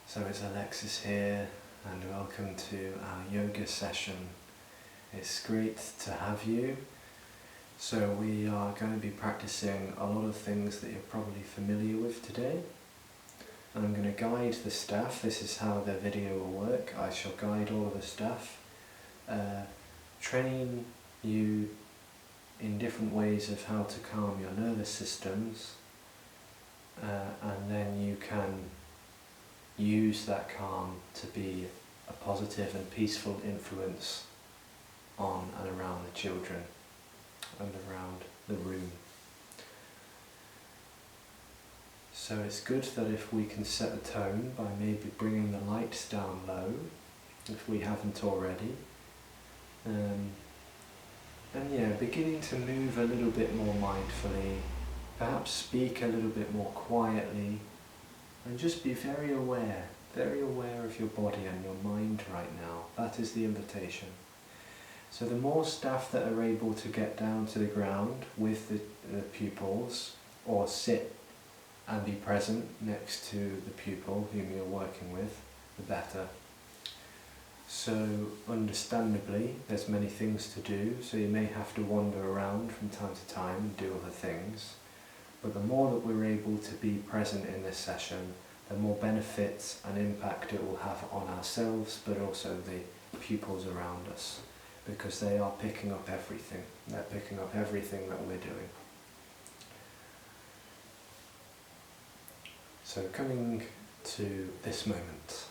So it's Alexis here, and welcome to our yoga session. It's great to have you. So we are going to be practicing a lot of things that you're probably familiar with today. And I'm going to guide the staff. This is how the video will work. I shall guide all of the staff, train you in different ways of how to calm your nervous systems, and then you can use that calm to be a positive and peaceful influence on and around the children and around the room. So it's good that if we can set the tone by maybe bringing the lights down low, if we haven't already, and beginning to move a little bit more mindfully, perhaps speak a little bit more quietly, and just be very aware of your body and your mind right now. That is the invitation. So the more staff that are able to get down to the ground with the pupils, or sit and be present next to the pupil whom you're working with, the better. So understandably, there's many things to do, so you may have to wander around from time to time and do other things. But the more that we're able to be present in this session, the more benefits and impact it will have on ourselves, but also the pupils around us, because they are picking up everything. They're picking up everything that we're doing. So coming to this moment,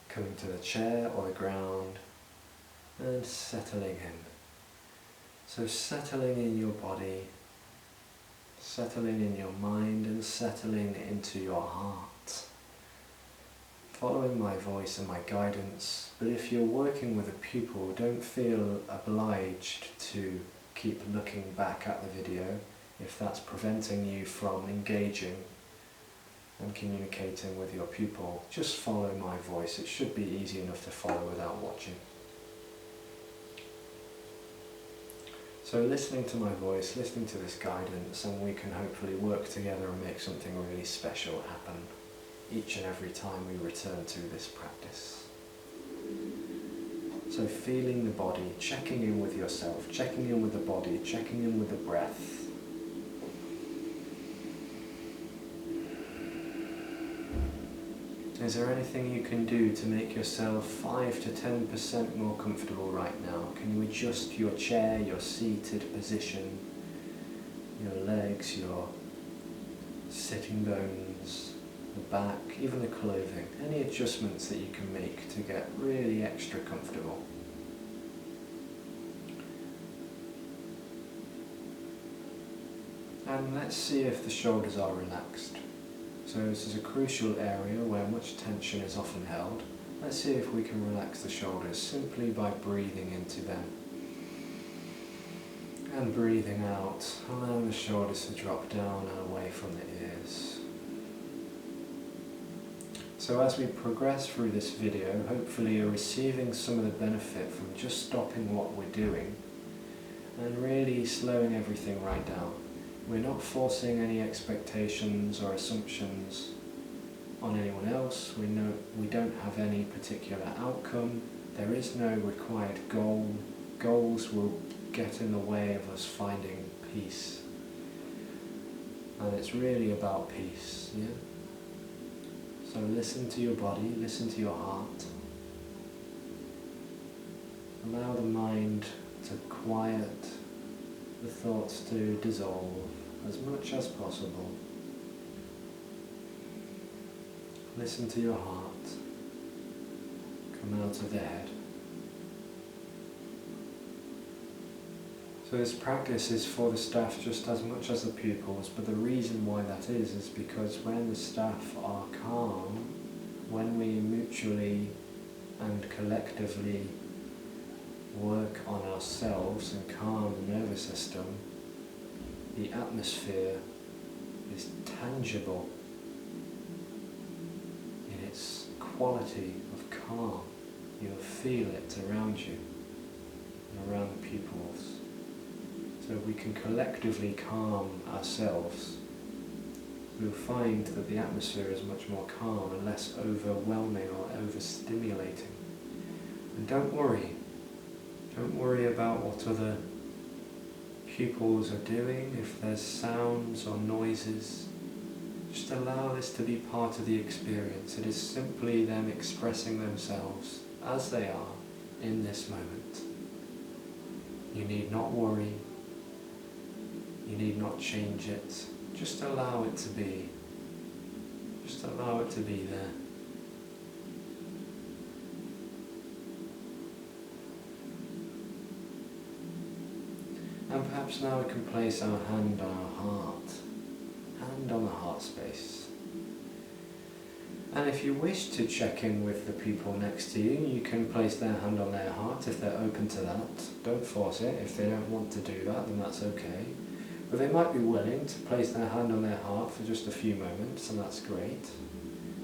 coming to the chair or the ground, and settling in. So settling in your body, settling in your mind, and settling into your heart. Following my voice and my guidance, but if you're working with a pupil, don't feel obliged to keep looking back at the video if that's preventing you from engaging and communicating with your pupil. Just follow my voice. It should be easy enough to follow without watching. So listening to my voice, listening to this guidance, and we can hopefully work together and make something really special happen each and every time we return to this practice. So feeling the body, checking in with yourself, checking in with the body, checking in with the breath. Is there anything you can do to make yourself 5 to 10% more comfortable right now? Can you adjust your chair, your seated position, your legs, your sitting bones, the back, even the clothing? Any adjustments that you can make to get really extra comfortable? And let's see if the shoulders are relaxed. So this is a crucial area where much tension is often held. Let's see if we can relax the shoulders simply by breathing into them. And breathing out, allowing the shoulders to drop down and away from the ears. So as we progress through this video, hopefully you're receiving some of the benefit from just stopping what we're doing and really slowing everything right down. We're not forcing any expectations or assumptions on anyone else. We don't have any particular outcome. There is no required goal. Goals will get in the way of us finding peace. And it's really about peace, yeah? So listen to your body, listen to your heart. Allow the mind to quiet, the thoughts to dissolve as much as possible. Listen to your heart come out of the head. So this practice is for the staff just as much as the pupils, but the reason why that is because when the staff are calm, when we mutually and collectively work on ourselves and calm the nervous system, the atmosphere is tangible in its quality of calm. You'll feel it around you and around the pupils. So we can collectively calm ourselves we'll find that the atmosphere is much more calm and less overwhelming or overstimulating. And don't worry about what other pupils are doing, if there's sounds or noises. Just allow this to be part of the experience. It is simply them expressing themselves as they are in this moment. You need not worry. You need not change it. Just allow it to be. Just allow it to be there. And perhaps now we can place our hand on our heart, hand on the heart space. And if you wish to check in with the people next to you, you can place their hand on their heart if they're open to that. Don't force it. If they don't want to do that, then that's okay. But they might be willing to place their hand on their heart for just a few moments, and that's great.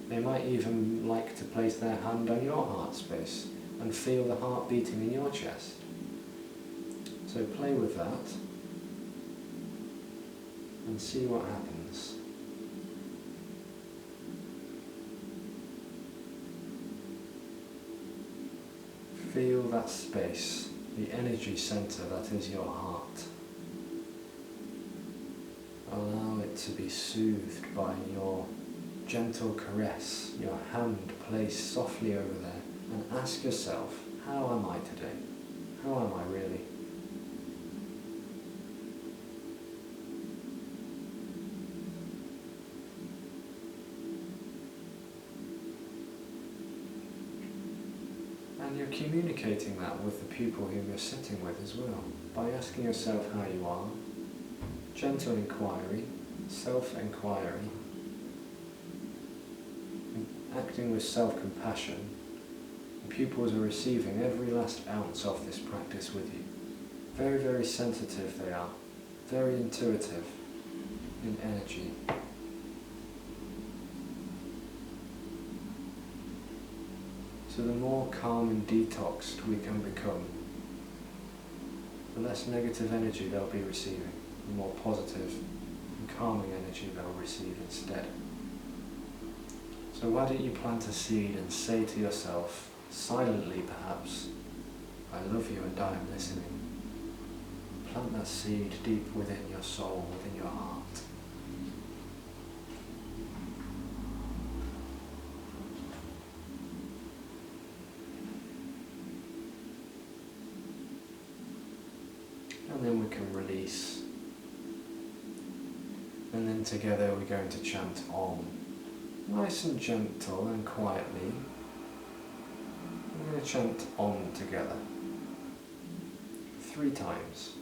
They might even like to place their hand on your heart space and feel the heart beating in your chest. So play with that and see what happens. Feel that space, the energy center that is your heart. Allow it to be soothed by your gentle caress, your hand placed softly over there, and ask yourself, how am I today? How am I really? And you're communicating that with the people whom you're sitting with as well, by asking yourself how you are. Gentle inquiry, self-inquiry, acting with self-compassion. The pupils are receiving every last ounce of this practice with you. Very, very sensitive they are, very intuitive in energy. So the more calm and detoxed we can become, the less negative energy they'll be receiving, the more positive and calming energy they'll receive instead. So why don't you plant a seed and say to yourself, silently perhaps, I love you and I am listening. Plant that seed deep within your soul, within your heart. And then we can release. And then together we're going to chant Om. Nice and gentle and quietly. We're going to chant Om together. 3 times.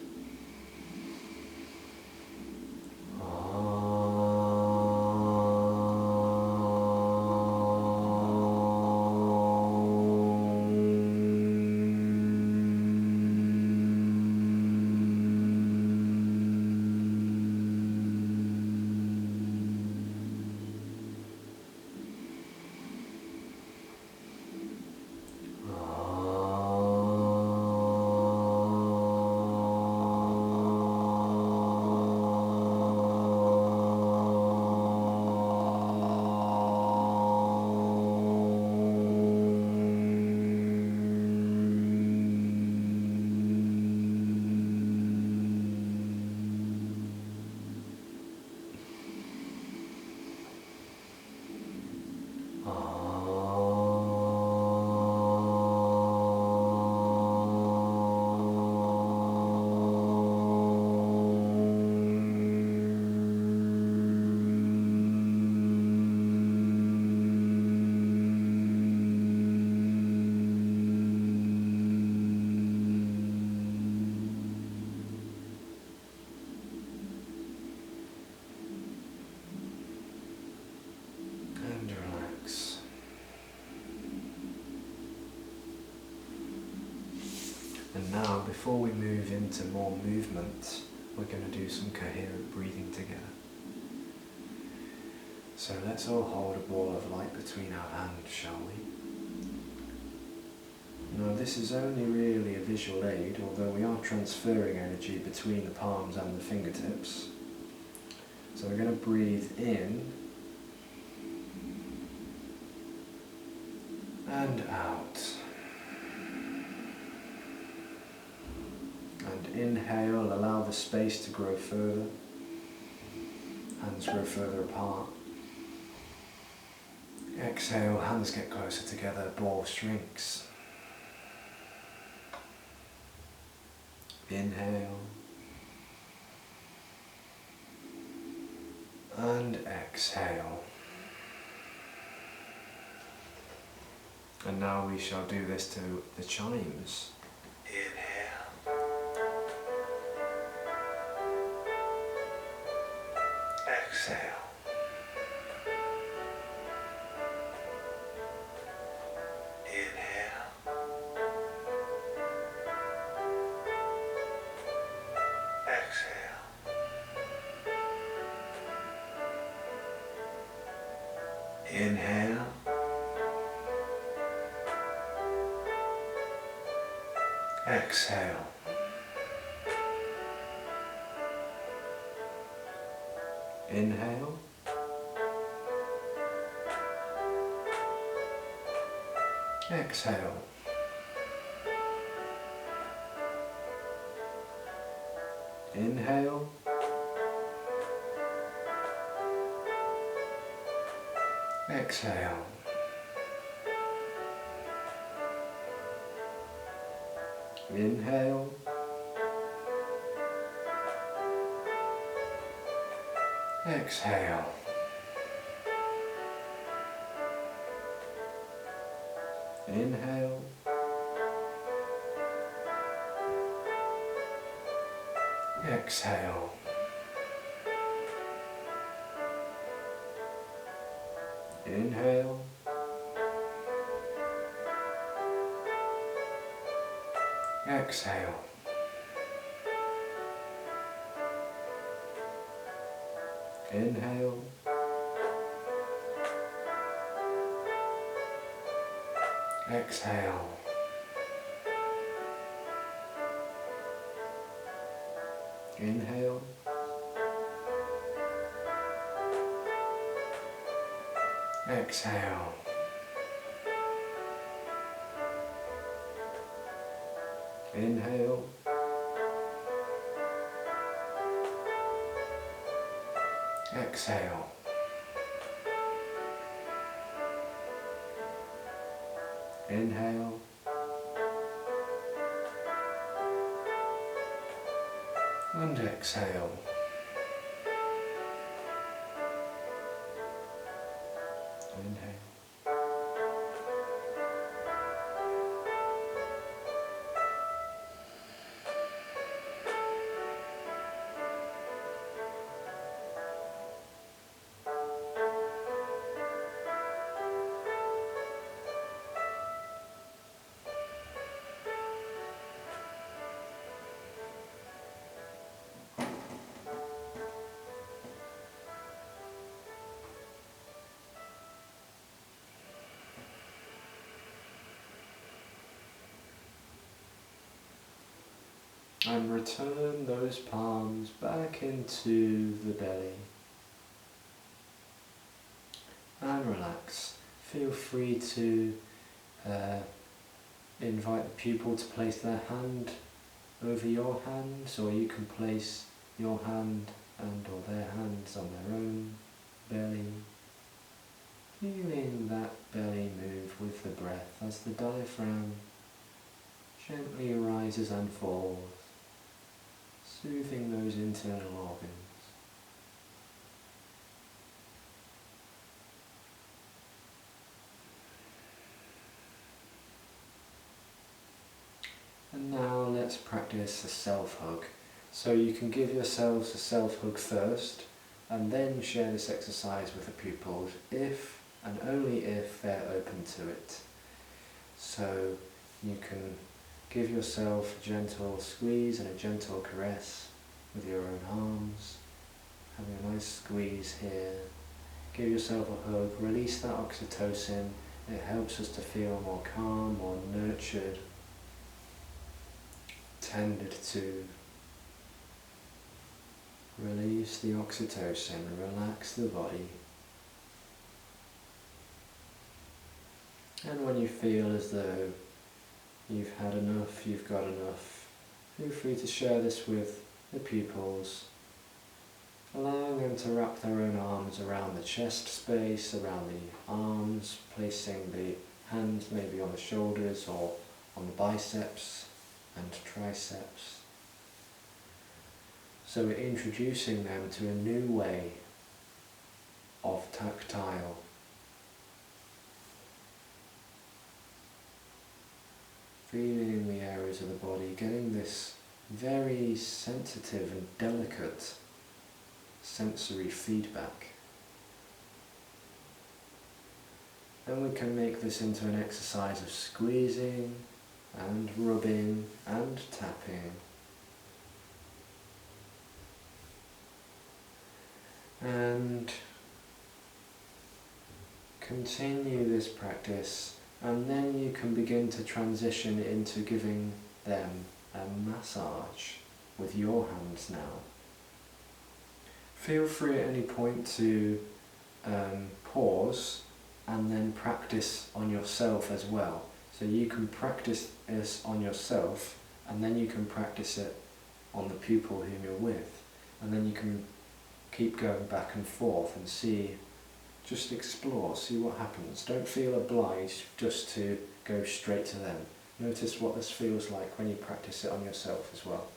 And now, before we move into more movement, we're going to do some coherent breathing together. So let's all hold a ball of light between our hands, shall we? Now this is only really a visual aid, although we are transferring energy between the palms and the fingertips. So we're going to breathe in and out. And inhale, allow the space to grow further. Hands grow further apart. Exhale, hands get closer together, ball shrinks. Inhale. And exhale. And now we shall do this to the chimes. Inhale. Exhale. Inhale. Exhale. Inhale. Exhale. Inhale. Exhale. Inhale. Exhale. Inhale. Exhale. Inhale. Exhale. Inhale. Exhale. Inhale. Exhale. Inhale. Exhale. Inhale. Exhale. Inhale. And exhale. Inhale. And return those palms back into the belly. And relax. Feel free to invite the pupil to place their hand over your hands, or you can place your hand and or their hands on their own belly. Feeling that belly move with the breath as the diaphragm gently rises and falls, soothing those internal organs. And now let's practice a self-hug. So you can give yourselves a self-hug first, and then share this exercise with the pupils if and only if they're open to it. So you can give yourself a gentle squeeze and a gentle caress with your own arms, having a nice squeeze here. Give yourself a hug, release that oxytocin. It helps us to feel more calm, more nurtured, tended to. Release the oxytocin, relax the body. And when you feel as though you've had enough, you've got enough, feel free to share this with the pupils, allowing them to wrap their own arms around the chest space, around the arms, placing the hands maybe on the shoulders or on the biceps and triceps. So we're introducing them to a new way of tactile. Feeling the areas of the body, getting this very sensitive and delicate sensory feedback. Then we can make this into an exercise of squeezing and rubbing and tapping. And continue this practice, and then you can begin to transition into giving them a massage with your hands now. Feel free at any point to pause and then practice on yourself as well. So you can practice this on yourself, and then you can practice it on the pupil whom you're with, and then you can keep going back and forth and see, just explore, see what happens. Don't feel obliged just to go straight to them. Notice what this feels like when you practice it on yourself as well.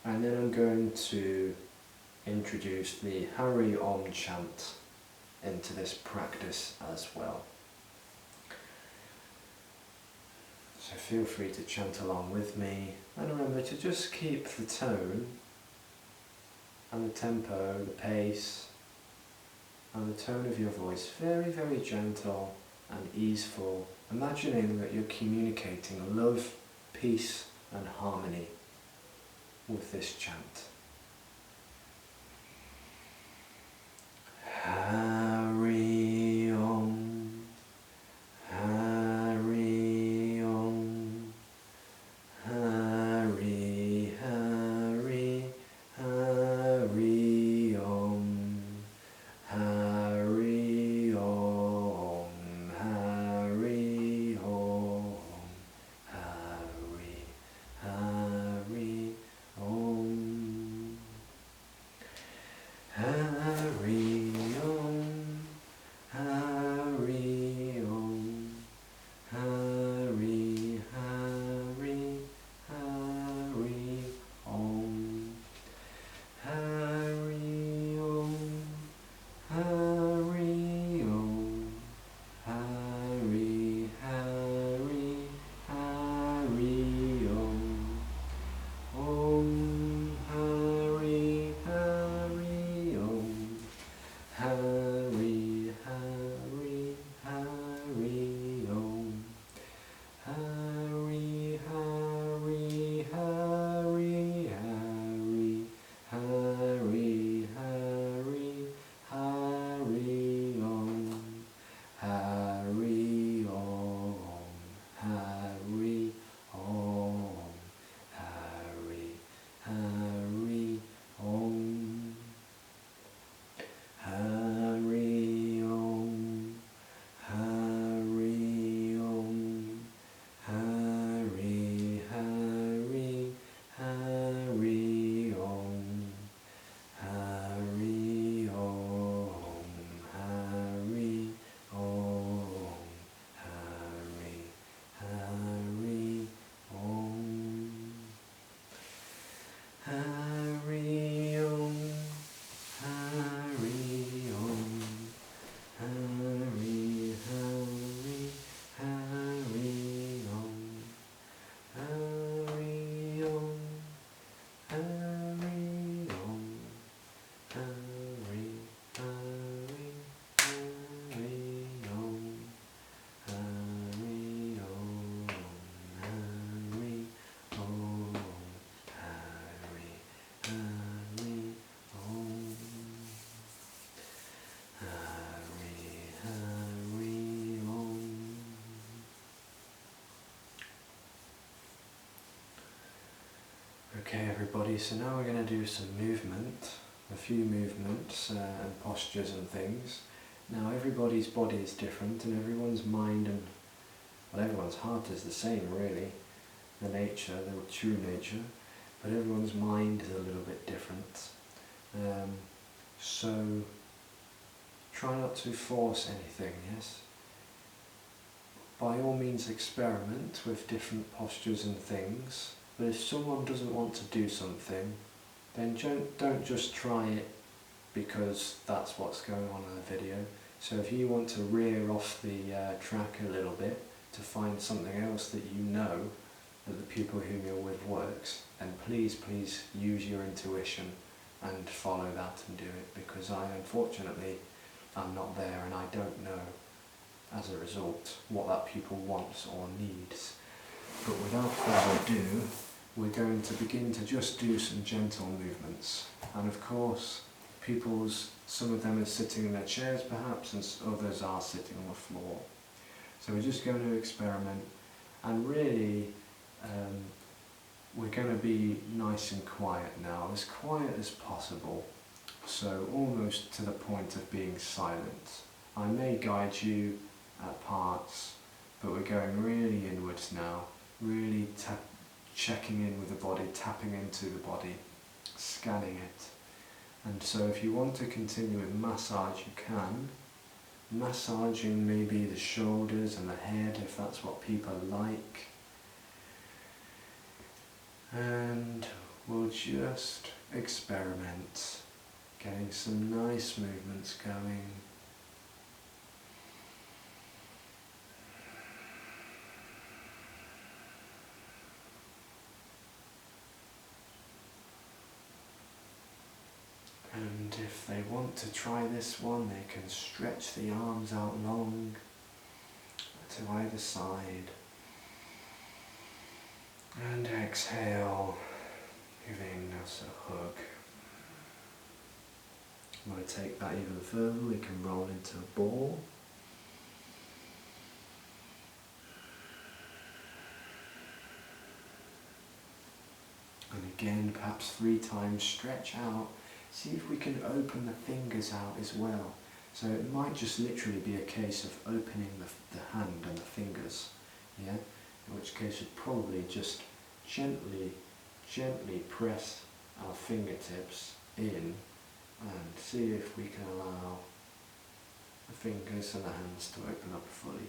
And then I'm going to introduce the Hari Om chant into this practice as well. So feel free to chant along with me, and remember to just keep the tone and the tempo, the pace and the tone of your voice very, very gentle and easeful, imagining that you're communicating love, peace and harmony with this chant. Hari Om, Hari Om, Hari Hari, Hari Om, Hari Om, Hari Om, Hari Hari Om, Hari Om, everybody. So now we're going to do some movement, a few movements and postures and things. Now everybody's body is different and everyone's mind and, well, everyone's heart is the same really, the nature, the true nature, but everyone's mind is a little bit different. So try not to force anything, yes? By all means experiment with different postures and things, but if someone doesn't want to do something, then don't just try it because that's what's going on in the video. So if you want to rear off the track a little bit to find something else that you know that the people whom you're with works, then please use your intuition and follow that and do it, because I unfortunately am not there and I don't know as a result what that pupil wants or needs. But without further ado, we're going to begin to just do some gentle movements. And of course, some of them are sitting in their chairs perhaps, and others are sitting on the floor. So we're just going to experiment, and really we're going to be nice and quiet now, as quiet as possible, so almost to the point of being silent. I may guide you at parts, but we're going really inwards now, really checking in with the body, tapping into the body, scanning it. And so if you want to continue with massage, you can. Massaging maybe the shoulders and the head if that's what people like. And we'll just experiment, getting some nice movements going. And if they want to try this one, they can stretch the arms out long to either side. And exhale, giving us a hug. I'm going to take that even further. We can roll into a ball. And again, perhaps 3 times, stretch out. See if we can open the fingers out as well. So it might just literally be a case of opening the hand and the fingers, yeah? In which case you'd probably just gently press our fingertips in and see if we can allow the fingers and the hands to open up fully.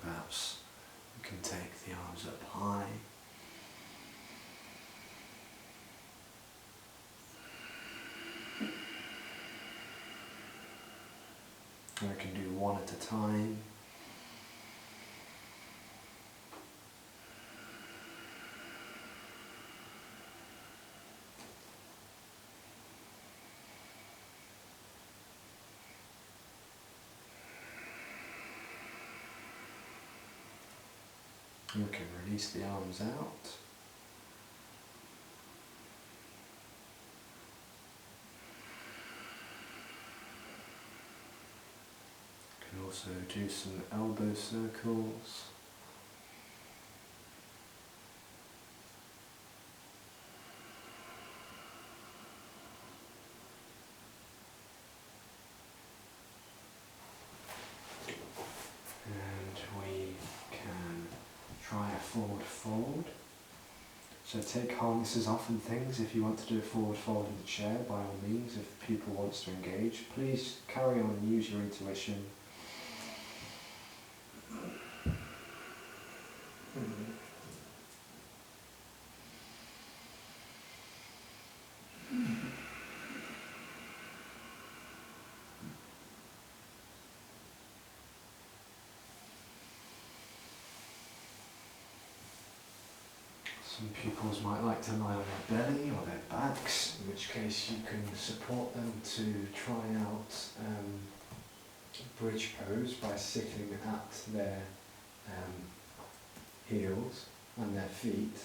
Perhaps we can take the arms up high. And we can do one at a time. You can release the arms out. You can also do some elbow circles. Try a forward fold. So take harnesses off and things if you want to do a forward fold in the chair, by all means. If people wants to engage, please carry on and use your intuition. Some pupils might like to lie on their belly or their backs, in which case you can support them to try out bridge pose by sitting at their heels and their feet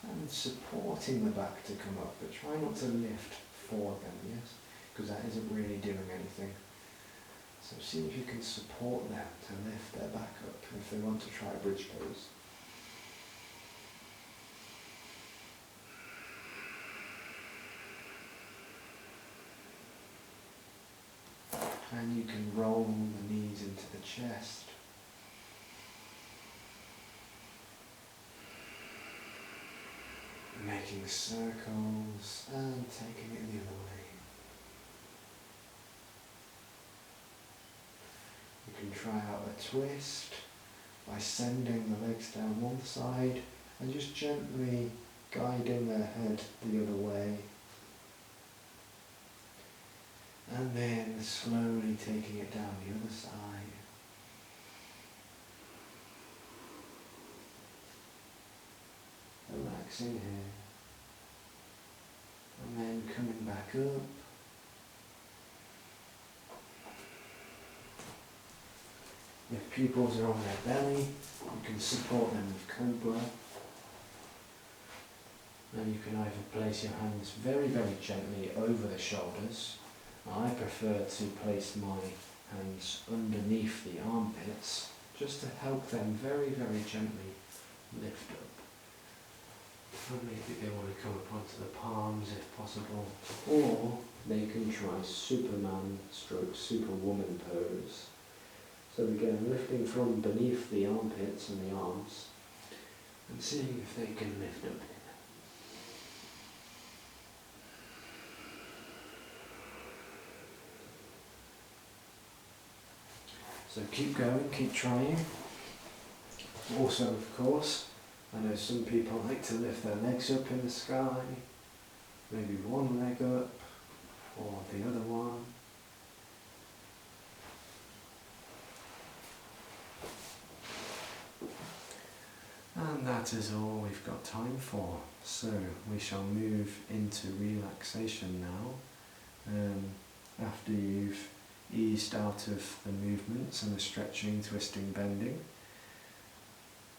and supporting the back to come up, but try not to lift for them, yes? Because that isn't really doing anything. So see if you can support them to lift their back up if they want to try a bridge pose. And you can roll the knees into the chest. Making circles and taking it the other way. You can try out a twist by sending the legs down one side and just gently guiding their head the other way. And then slowly taking it down the other side. Relaxing here. And then coming back up. If pupils are on their belly, you can support them with Cobra. And you can either place your hands very, very gently over the shoulders. I prefer to place my hands underneath the armpits just to help them very, very gently lift up. And maybe they want to come up onto the palms if possible, or they can try Superman stroke Superwoman pose. So again, lifting from beneath the armpits and the arms and seeing if they can lift up. So keep going, keep trying. Also, of course, I know some people like to lift their legs up in the sky, maybe one leg up, or the other one. And that is all we've got time for. So we shall move into relaxation now. After you've eased out of the movements and the stretching, twisting, bending.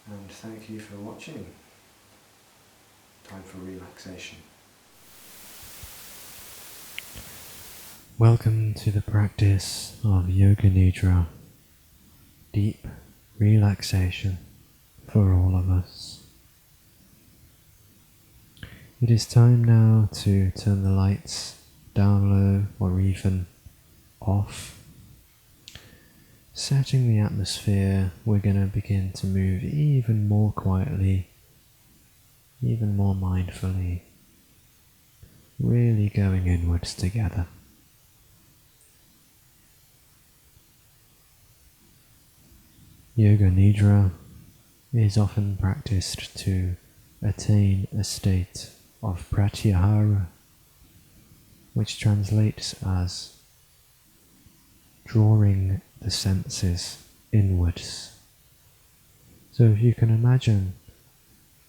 And thank you for watching. Time for relaxation. Welcome to the practice of Yoga Nidra, deep relaxation for all of us. It is time now to turn the lights down low or even off. Setting the atmosphere, we're going to begin to move even more quietly, even more mindfully, really going inwards together. Yoga Nidra is often practiced to attain a state of pratyahara, which translates as drawing the senses inwards. So if you can imagine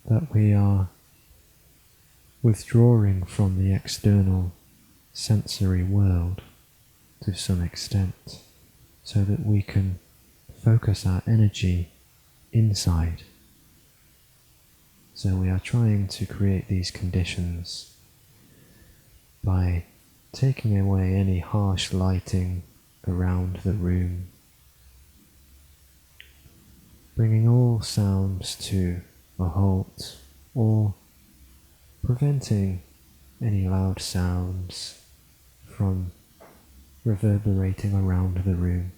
that we are withdrawing from the external sensory world to some extent, so that we can focus our energy inside. So we are trying to create these conditions by taking away any harsh lighting around the room, bringing all sounds to a halt, or preventing any loud sounds from reverberating around the room.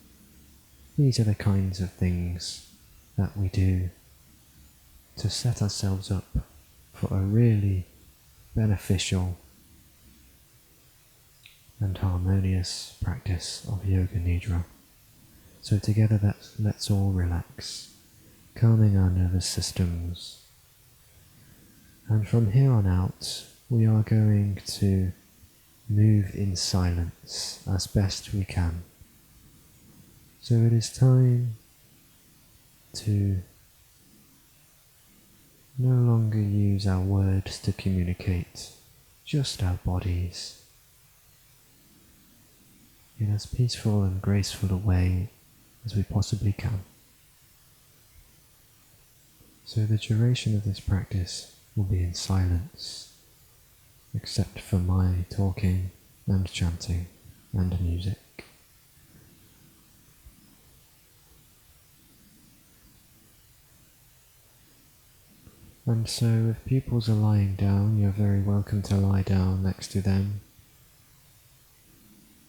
These are the kinds of things that we do to set ourselves up for a really beneficial and harmonious practice of Yoga Nidra. So together let's all relax, calming our nervous systems. And from here on out, we are going to move in silence as best we can. So it is time to no longer use our words to communicate, just our bodies. in as peaceful and graceful a way as we possibly can. So the duration of this practice will be in silence, except for my talking and chanting and music. And so if pupils are lying down, you're very welcome to lie down next to them.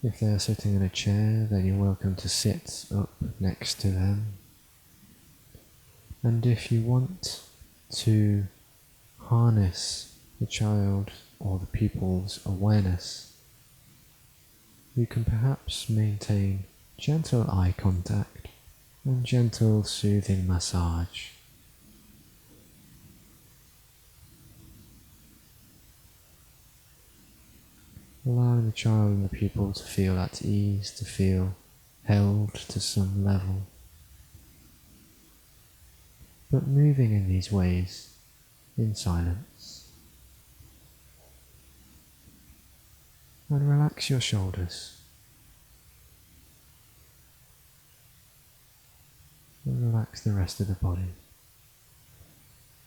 If they are sitting in a chair, then you're welcome to sit up next to them. And if you want to harness the child or the pupil's awareness, you can perhaps maintain gentle eye contact and gentle soothing massage. Allowing the child and the pupil to feel at ease, to feel held to some level. But moving in these ways in silence. And relax your shoulders. And relax the rest of the body.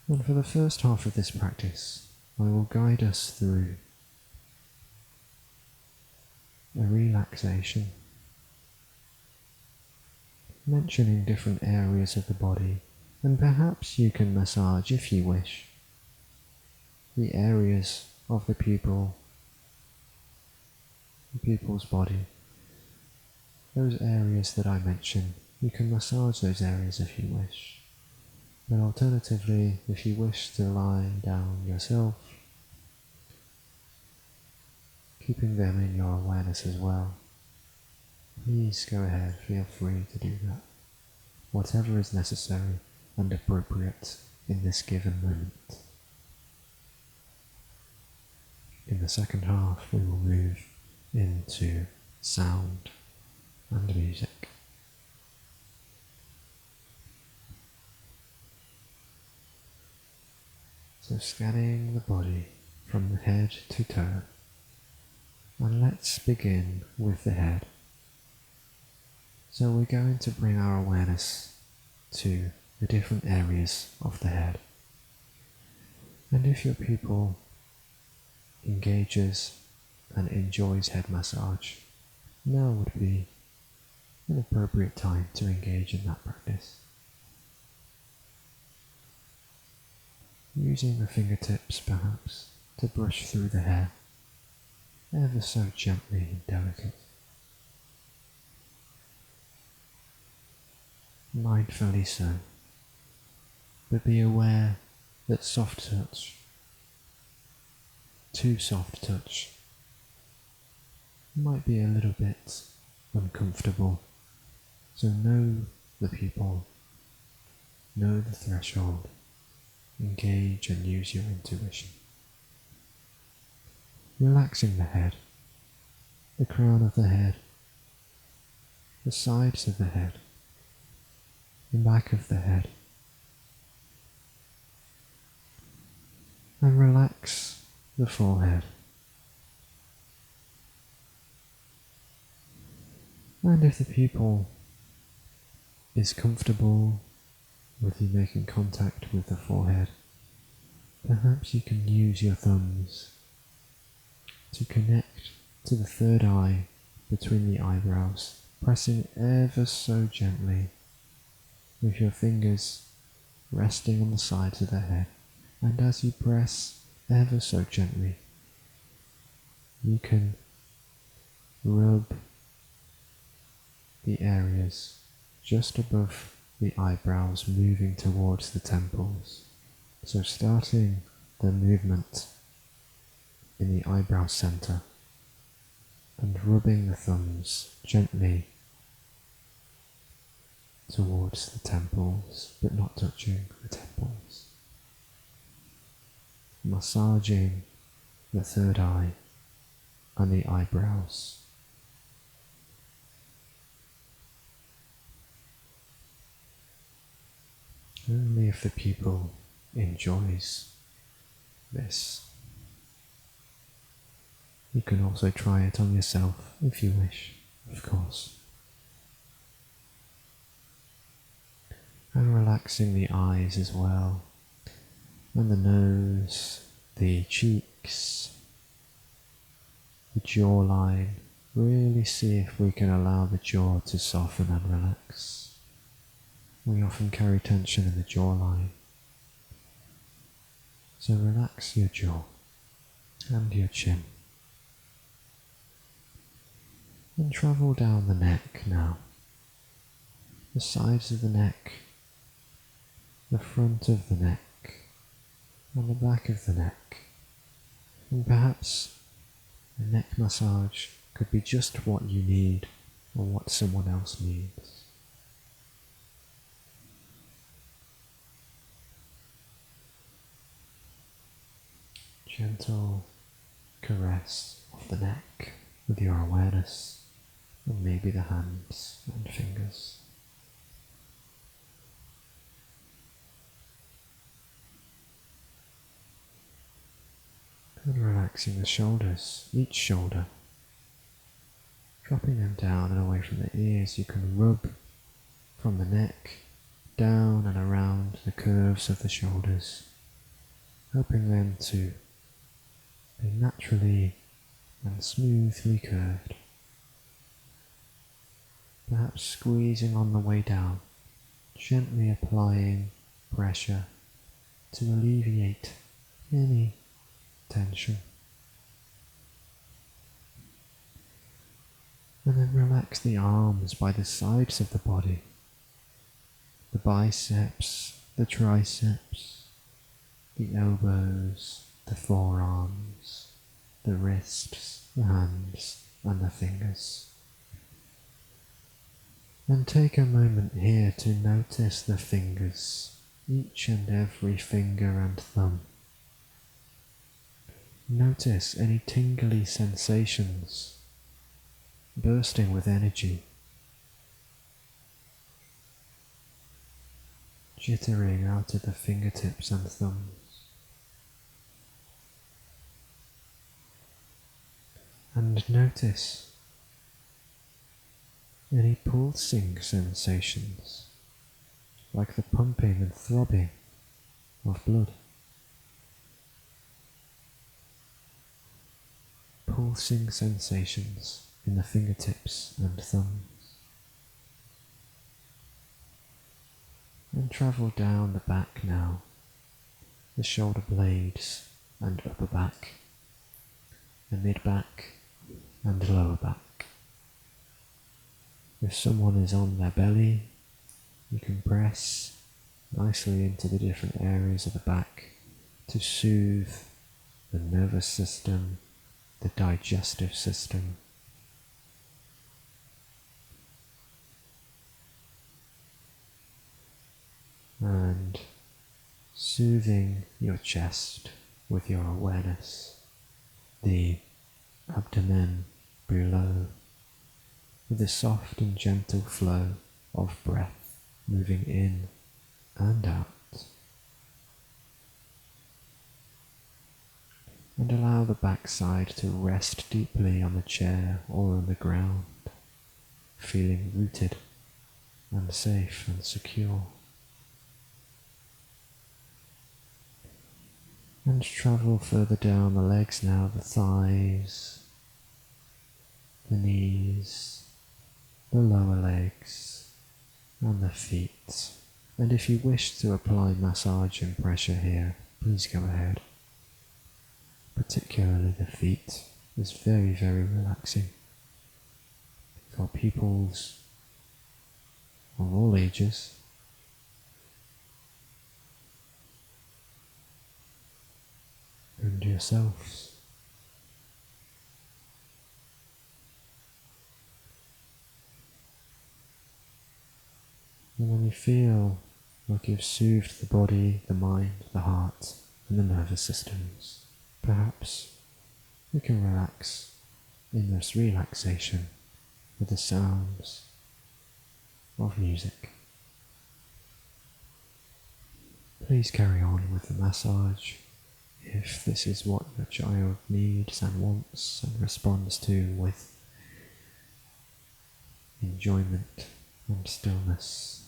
And for the first half of this practice, I will guide us through a relaxation, mentioning different areas of the body, and perhaps you can massage, if you wish, the areas of the pupil's body. Those areas that I mention, you can massage those areas if you wish. But alternatively, if you wish to lie down yourself, keeping them in your awareness as well, please go ahead, feel free to do that. Whatever is necessary and appropriate in this given moment. In the second half, we will move into sound and music. So scanning the body from the head to toe. And let's begin with the head. So we're going to bring our awareness to the different areas of the head. And if your pupil engages and enjoys head massage, now would be an appropriate time to engage in that practice. Using the fingertips perhaps to brush through the hair, ever so gently and delicate. Mindfully so, but be aware that soft touch, too soft touch, might be a little bit uncomfortable, so know the pupil, know the threshold, engage and use your intuition. Relaxing the head, the crown of the head, the sides of the head, the back of the head, and relax the forehead. And if the pupil is comfortable with you making contact with the forehead, perhaps you can use your thumbs to connect to the third eye between the eyebrows, pressing ever so gently with your fingers resting on the sides of the head. And as you press ever so gently, you can rub the areas just above the eyebrows, moving towards the temples. So starting the movement in the eyebrow center and rubbing the thumbs gently towards the temples, but not touching the temples. Massaging the third eye and the eyebrows. Only if the pupil enjoys this. You can also try it on yourself if you wish, of course. And relaxing the eyes as well, and the nose, the cheeks, the jawline. Really see if we can allow the jaw to soften and relax. We often carry tension in the jawline. So relax your jaw and your chin. And travel down the neck now. The sides of the neck, the front of the neck, and the back of the neck. And perhaps a neck massage could be just what you need or what someone else needs. Gentle caress of the neck with your awareness, and maybe the hands and fingers. And relaxing the shoulders, each shoulder, dropping them down and away from the ears. You can rub from the neck down and around the curves of the shoulders, helping them to be naturally and smoothly curved. Perhaps squeezing on the way down, gently applying pressure to alleviate any tension. And then relax the arms by the sides of the body, the biceps, the triceps, the elbows, the forearms, the wrists, the hands, and the fingers. And take a moment here to notice the fingers, each and every finger and thumb. Notice any tingly sensations, bursting with energy, jittering out of the fingertips and thumbs. And notice any pulsing sensations, like the pumping and throbbing of blood. Pulsing sensations in the fingertips and thumbs. And travel down the back now, the shoulder blades and upper back, the mid-back and lower back. If someone is on their belly, you can press nicely into the different areas of the back to soothe the nervous system, the digestive system. And soothing your chest with your awareness, the abdomen below, with a soft and gentle flow of breath moving in and out. And allow the backside to rest deeply on the chair or on the ground, feeling rooted and safe and secure. And travel further down the legs now, the thighs, the knees, the lower legs, and the feet. And if you wish to apply massage and pressure here, please go ahead. Particularly the feet is very, very relaxing for pupils of all ages. And yourselves. And when you feel like you've soothed the body, the mind, the heart, and the nervous systems, perhaps we can relax in this relaxation with the sounds of music. Please carry on with the massage if this is what your child needs and wants and responds to with enjoyment and stillness.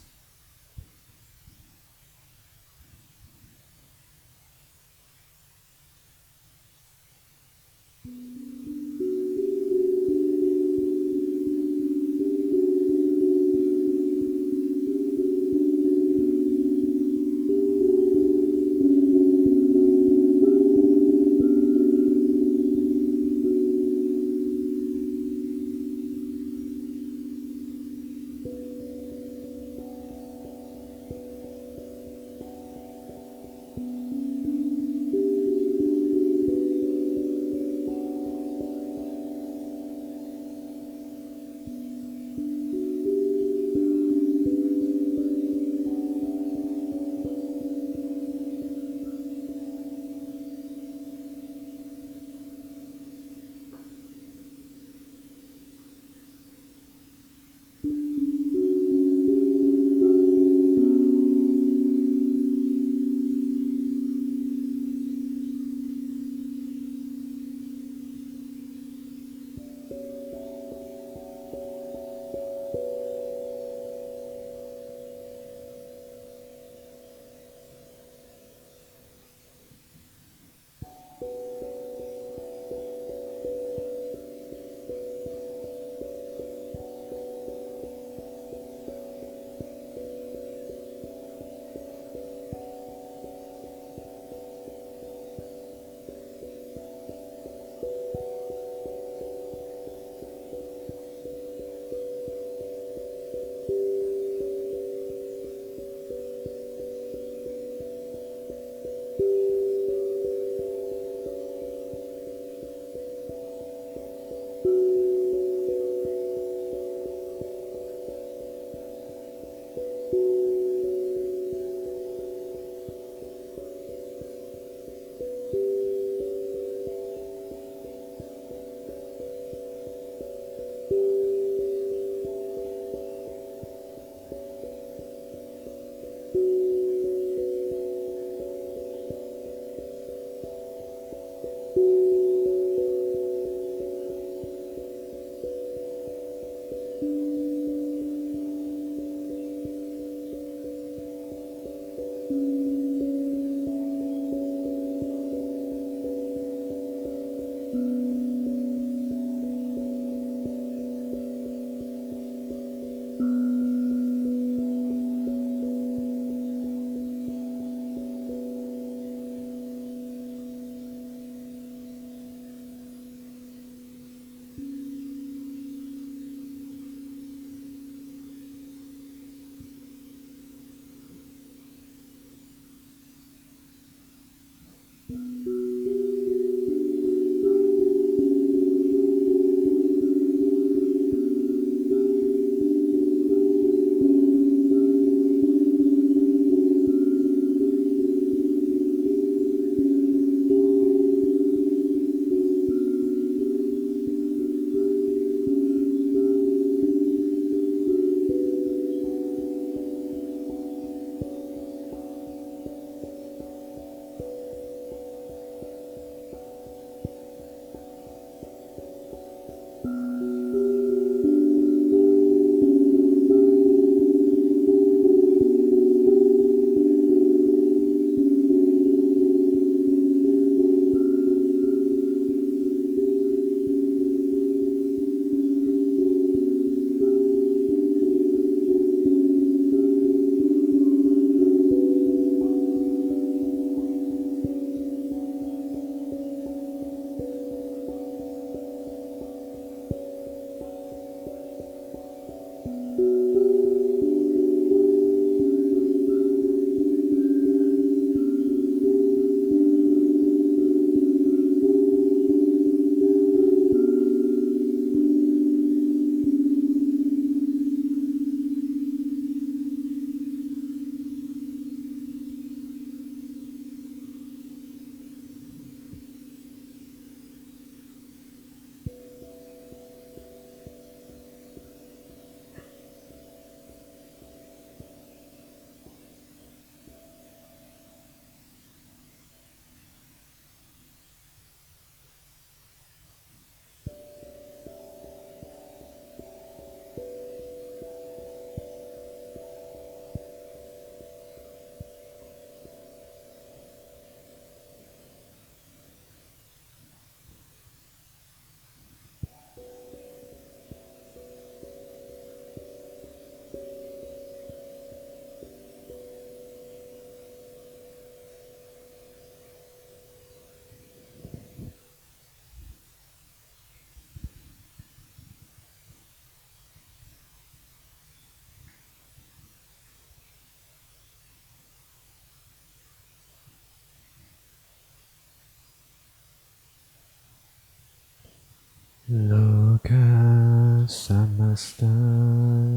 Loka samasta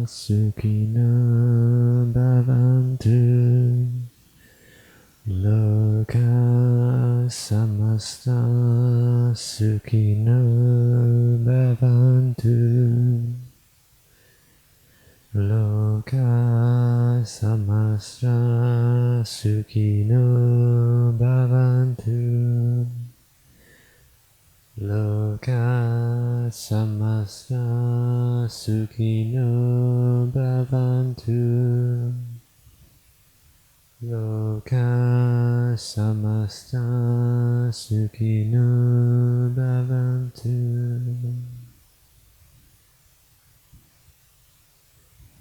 sukhino bhavantu. Loka samasta sukhino bhavantu. Loka samasta sukhino bhavantu. Loka samasta sukhino bhavantu. Loka samasta sukhino bhavantu.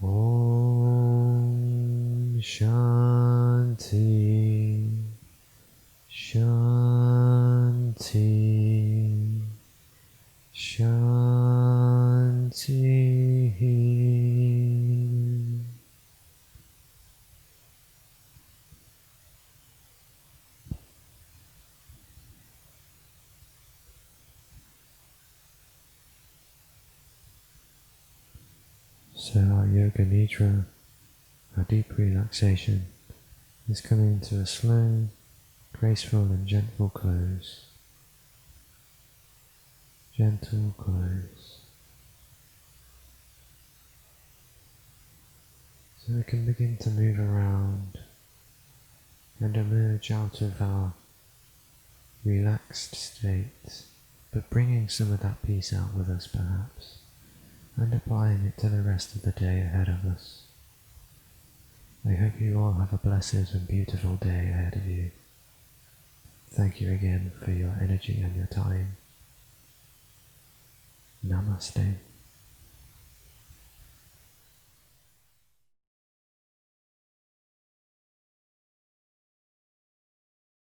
Om Shanti Shanti Shanti. So our yoga nidra, our deep relaxation, is coming to a slow, graceful and gentle close. Gentle close. So we can begin to move around and emerge out of our relaxed state, but bringing some of that peace out with us perhaps, and applying it to the rest of the day ahead of us. I hope you all have a blessed and beautiful day ahead of you. Thank you again for your energy and your time. Namaste.